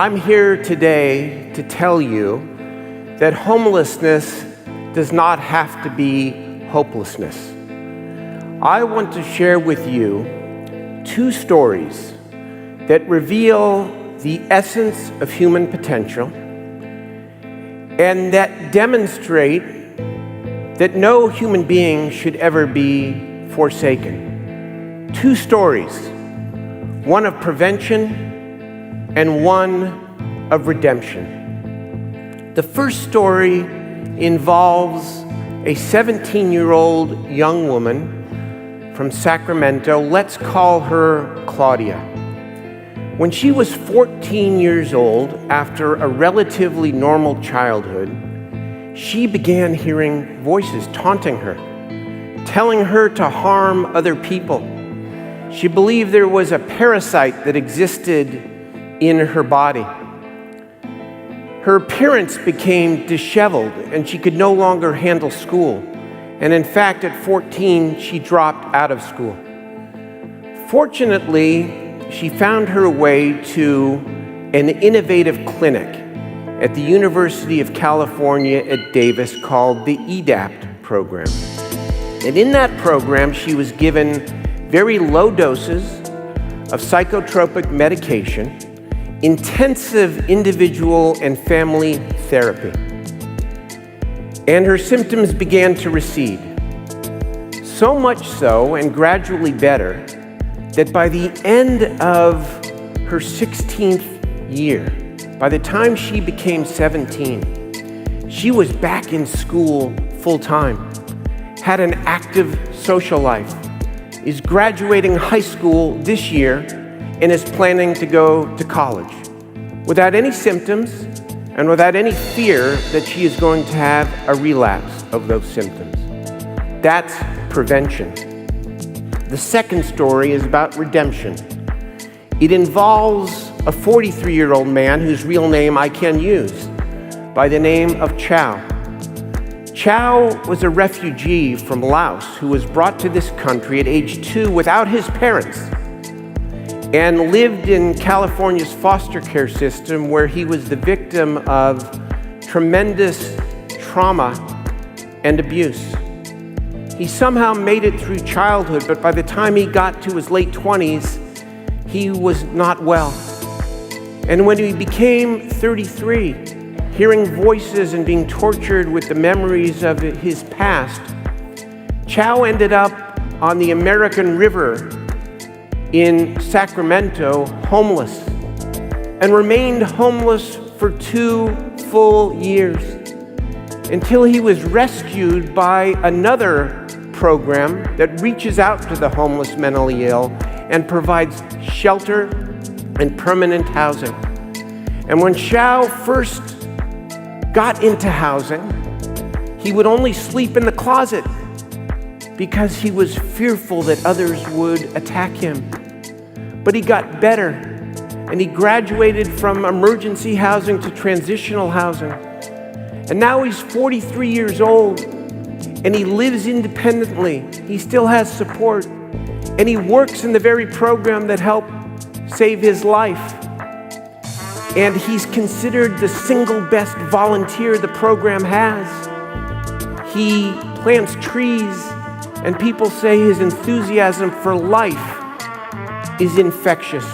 I'm here today to tell you that homelessness does not have to be hopelessness. I want to share with you two stories that reveal the essence of human potential and that demonstrate that no human being should ever be forsaken. Two stories, one of prevention and one of redemption. The first story involves a 17-year-old young woman from Sacramento. Let's call her Claudia. When she was 14 years old, after a relatively normal childhood, she began hearing voices taunting her, telling her to harm other people. She believed there was a parasite that existed in her body. Her appearance became disheveled and she could no longer handle school. And in fact, at 14, she dropped out of school. Fortunately, she found her way to an innovative clinic at the University of California at Davis called the EDAPT program. And in that program, she was given very low doses of psychotropic medication, intensive individual and family therapy. And her symptoms began to recede. So much so, and gradually better, that by the end of her 16th year, by the time she became 17, she was back in school full-time, had an active social life, is graduating high school this year, and is planning to go to college without any symptoms and without any fear that she is going to have a relapse of those symptoms. That's prevention. The second story is about redemption. It involves a 43-year-old man whose real name I can use, by the name of Chow. Chow was a refugee from Laos who was brought to this country at age 2 without his parents and lived in California's foster care system, where he was the victim of tremendous trauma and abuse. He somehow made it through childhood, but by the time he got to his late 20s, he was not well. And when he became 33, hearing voices and being tortured with the memories of his past, Chow ended up on the American River in Sacramento, homeless, and remained homeless for 2 full years until he was rescued by another program that reaches out to the homeless mentally ill and provides shelter and permanent housing. And when Chow first got into housing, he would only sleep in the closet because he was fearful that others would attack him. But he got better, and he graduated from emergency housing to transitional housing. And now he's 43 years old, and he lives independently. He still has support, and he works in the very program that helped save his life. And he's considered the single best volunteer the program has. He plants trees, and people say his enthusiasm for life is infectious.